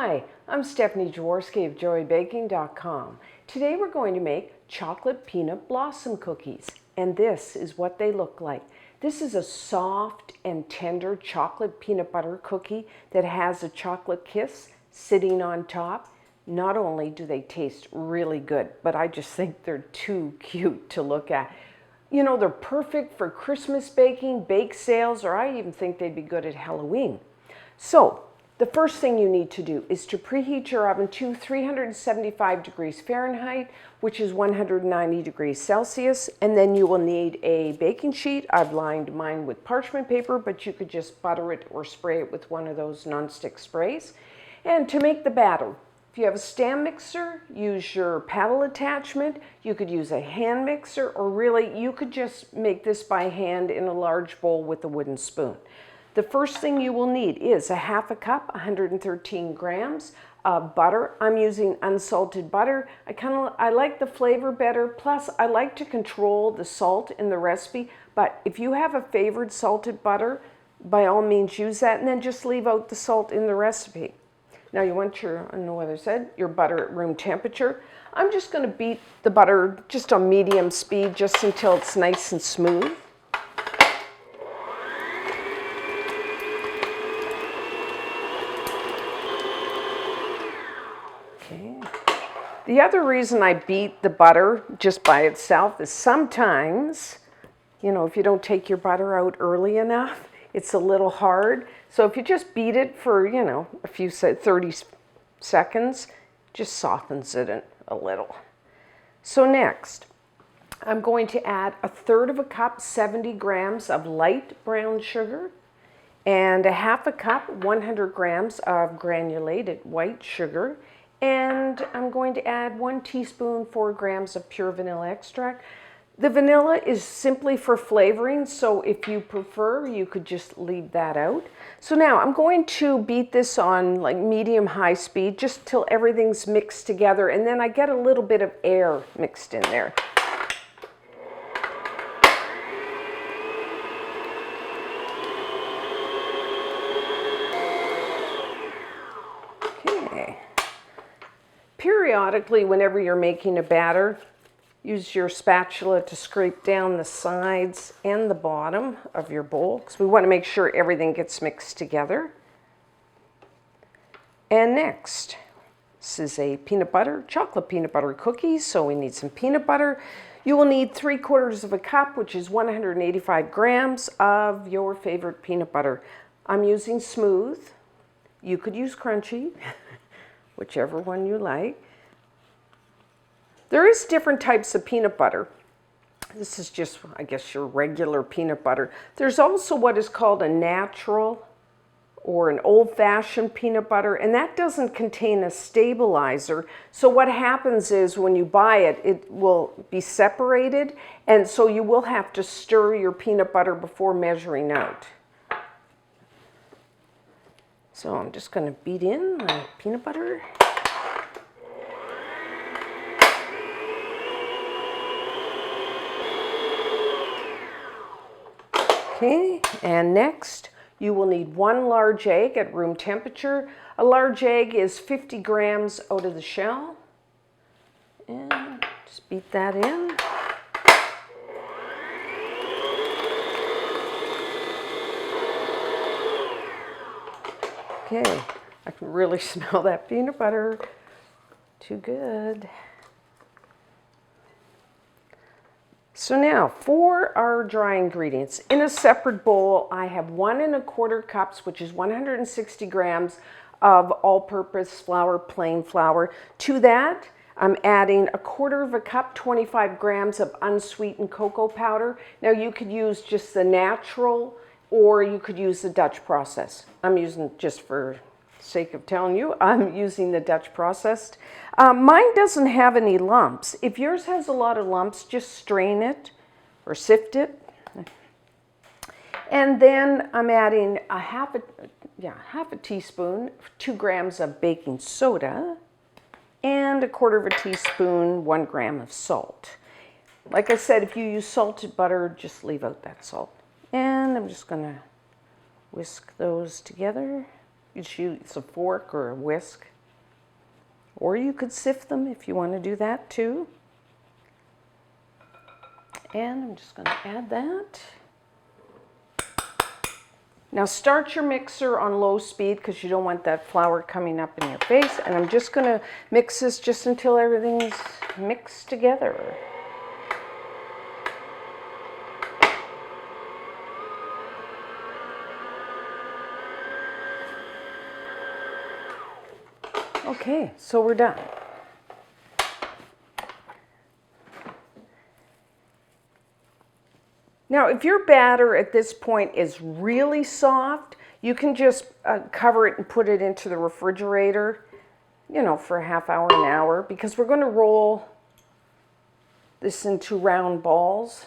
Hi, I'm Stephanie Jaworski of joybaking.com. Today we're going to make chocolate peanut blossom cookies, and this is what they look like. This is a soft and tender chocolate peanut butter cookie that has a chocolate kiss sitting on top. Not only do they taste really good, but I just think they're too cute to look at. You know, they're perfect for Christmas baking, bake sales, or I even think they'd be good at Halloween. So, the first thing you need to do is to preheat your oven to 375 degrees Fahrenheit, which is 190 degrees Celsius, and then you will need a baking sheet. I've lined mine with parchment paper, but you could just butter it or spray it with one of those nonstick sprays. And to make the batter, if you have a stand mixer, use your paddle attachment. You could use a hand mixer, or really you could just make this by hand in a large bowl with a wooden spoon. The first thing you will need is a half a cup, 113 grams of butter. I'm using unsalted butter. I like the flavor better, plus I like to control the salt in the recipe, but if you have a favored salted butter, by all means use that, and then just leave out the salt in the recipe. Now you want your, on the other side, your butter at room temperature. I'm just going to beat the butter just on medium speed, just until it's nice and smooth. The other reason I beat the butter just by itself is sometimes, you know, if you don't take your butter out early enough, it's a little hard. So if you just beat it for, you know, a few 30 seconds, just softens it a little. So next, I'm going to add a third of a cup, 70 grams of light brown sugar, and a half a cup, 100 grams of granulated white sugar. And I'm going to add 1 teaspoon, 4 grams of pure vanilla extract. The vanilla is simply for flavoring, so if you prefer, you could just leave that out. So now I'm going to beat this on like medium-high speed just till everything's mixed together, and then I get a little bit of air mixed in there. Okay. Periodically, whenever you're making a batter, use your spatula to scrape down the sides and the bottom of your bowl, because we want to make sure everything gets mixed together. And next, this is a chocolate peanut butter cookie, so we need some peanut butter. You will need 3/4 of a cup, which is 185 grams of your favorite peanut butter. I'm using smooth. You could use crunchy, whichever one you like. There is different types of peanut butter. This is just, I guess, your regular peanut butter. There's also what is called a natural or an old-fashioned peanut butter, and that doesn't contain a stabilizer. So what happens is when you buy it, it will be separated, and so you will have to stir your peanut butter before measuring out. So I'm just going to beat in my peanut butter. Okay, and next you will need 1 large egg at room temperature. A large egg is 50 grams out of the shell. And just beat that in. Okay, I can really smell that peanut butter. Too good. So now for our dry ingredients, in a separate bowl, I have 1 1/4 cups, which is 160 grams of all-purpose flour, plain flour. To that, I'm adding 1/4 of a cup, 25 grams of unsweetened cocoa powder. Now you could use just the natural, or you could use the Dutch process. I'm using, just for sake of telling you, I'm using the Dutch processed. Mine doesn't have any lumps. If yours has a lot of lumps, just strain it or sift it. And then I'm adding half a teaspoon, 2 grams of baking soda, and 1/4 of a teaspoon, 1 gram of salt. Like I said, if you use salted butter, just leave out that salt. And I'm just going to whisk those together. You just use a fork or a whisk. or you could sift them if you want to do that too. And I'm just going to add that. Now start your mixer on low speed because you don't want that flour coming up in your face. And I'm just going to mix this just until everything's mixed together. Okay, so we're done. Now, if your batter at this point is really soft, you can just cover it and put it into the refrigerator, you know, for a half hour, an hour, because we're going to roll this into round balls.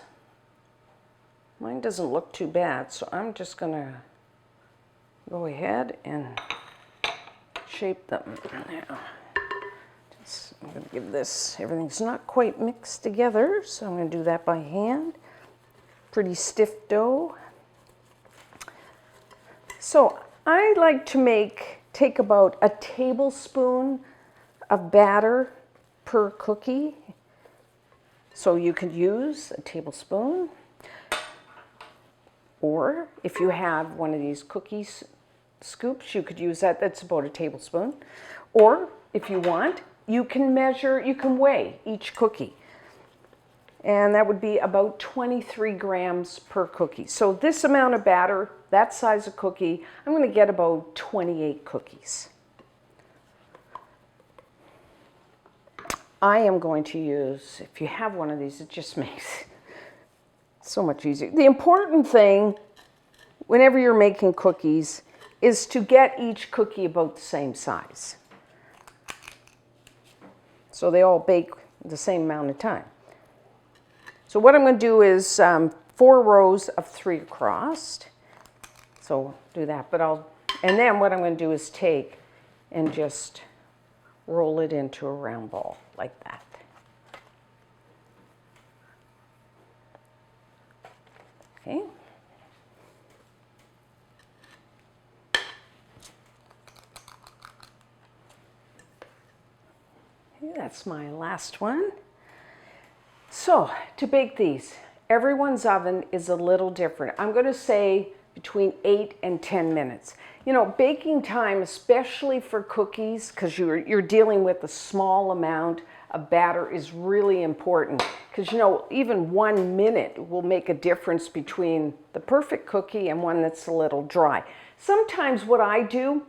Mine doesn't look too bad, so I'm just going to go ahead and shape them now. I'm going to give this, everything's not quite mixed together, so I'm going to do that by hand. Pretty stiff dough. So I like to take about a tablespoon of batter per cookie. So you could use a tablespoon, or if you have one of these cookie scoops, you could use that. That's about a tablespoon. Or if you want, you can measure, you can weigh each cookie. And that would be about 23 grams per cookie. So this amount of batter, that size of cookie, I'm going to get about 28 cookies. I am going to use, if you have one of these, it just makes it so much easier. The important thing, whenever you're making cookies, is to get each cookie about the same size. So they all bake the same amount of time. So what I'm going to do is 4 rows of 3 across. So do that, and then what I'm going to do is take and just roll it into a round ball like that. Okay. Okay, that's my last one. So, to bake these, everyone's oven is a little different. I'm going to say between 8 and 10 minutes. You know, baking time, especially for cookies, because you're dealing with a small amount of batter, is really important. Because, you know, even 1 minute will make a difference between the perfect cookie and one that's a little dry. Sometimes what I do,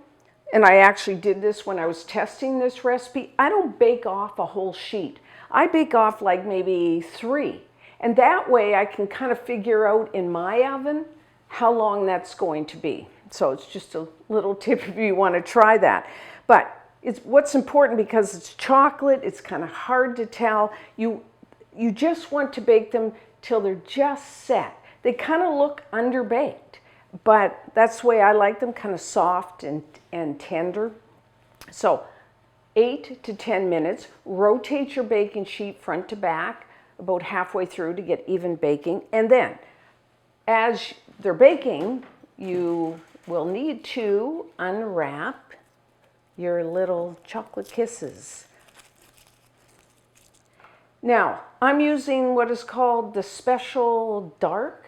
and I actually did this when I was testing this recipe, I don't bake off a whole sheet. I bake off like maybe 3. And that way I can kind of figure out in my oven how long that's going to be. So it's just a little tip if you want to try that. But what's important, because it's chocolate, it's kind of hard to tell. You just want to bake them till they're just set. They kind of look underbaked, but that's the way I like them, kind of soft and tender. So 8 to 10 minutes. Rotate your baking sheet front to back about halfway through to get even baking. And then, as they're baking, you will need to unwrap your little chocolate kisses. Now, I'm using what is called the Special Dark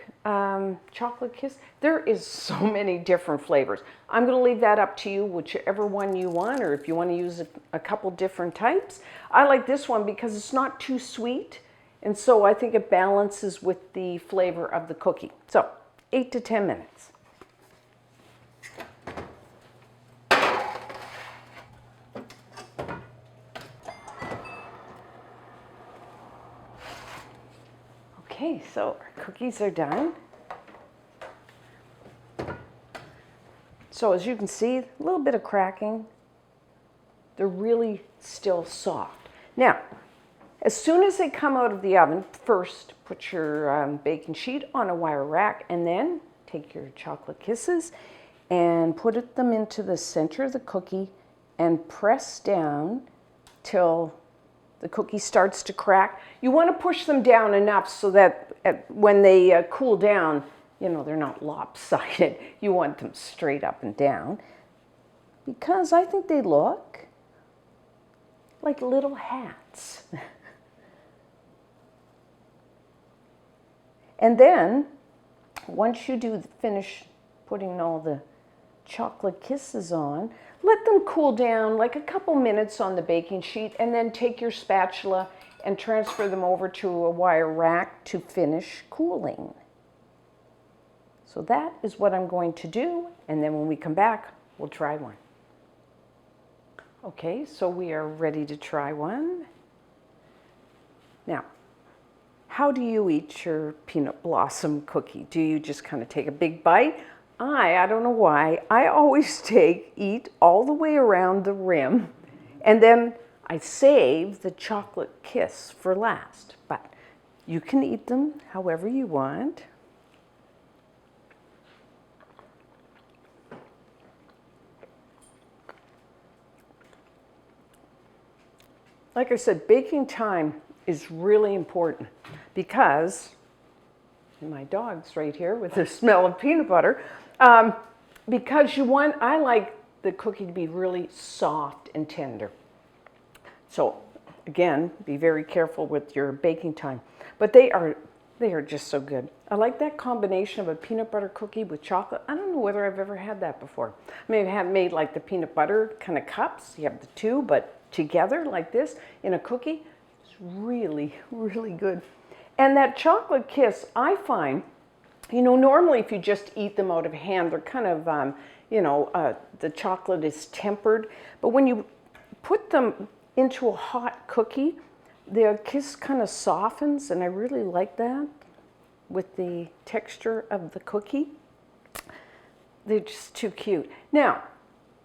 chocolate kiss. There is so many different flavors. I'm going to leave that up to you, whichever one you want, or if you want to use a couple different types. I like this one because it's not too sweet, and so I think it balances with the flavor of the cookie. So 8 to 10 minutes. Okay, so our cookies are done. So as you can see, a little bit of cracking. They're really still soft. Now, as soon as they come out of the oven, first put your baking sheet on a wire rack, and then take your chocolate kisses and put them into the center of the cookie and press down till the cookie starts to crack. You want to push them down enough so that when they cool down, you know, they're not lopsided. You want them straight up and down, because I think they look like little hats. And then, once you do finish putting all the chocolate kisses on, let them cool down like a couple minutes on the baking sheet, and then take your spatula and transfer them over to a wire rack to finish cooling. So that is what I'm going to do, and then when we come back, we'll try one. Okay, so we are ready to try one. Now, how do you eat your peanut blossom cookie? Do you just kind of take a big bite? I don't know why, I always eat all the way around the rim, and then I save the chocolate kiss for last. But you can eat them however you want. Like I said, baking time is really important because, and my dog's right here with the smell of peanut butter, because I like the cookie to be really soft and tender. So again, be very careful with your baking time. But they are just so good. I like that combination of a peanut butter cookie with chocolate. I don't know whether I've ever had that before. I may have made like the peanut butter kind of cups. You have the two, but together like this in a cookie, it's really, really good. And that chocolate kiss, I find, normally if you just eat them out of hand, they're kind of, the chocolate is tempered. But when you put them into a hot cookie, the kiss kind of softens, and I really like that with the texture of the cookie. They're just too cute. Now,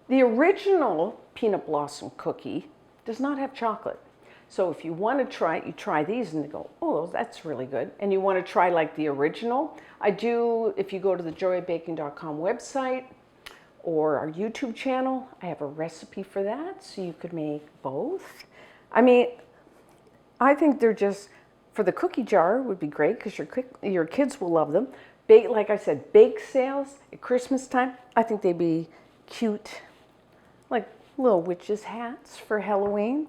the original peanut blossom cookie does not have chocolate. So if you want to try it, you try these and they go, oh, that's really good. And you want to try like the original. If you go to the joyofbaking.com website or our YouTube channel, I have a recipe for that, so you could make both. I mean, I think they're just, for the cookie jar would be great because your kids will love them. Like I said, bake sales at Christmas time, I think they'd be cute, like little witches' hats for Halloween.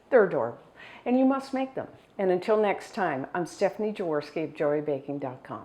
They're adorable. And you must make them. And until next time, I'm Stephanie Jaworski of joyofbaking.com.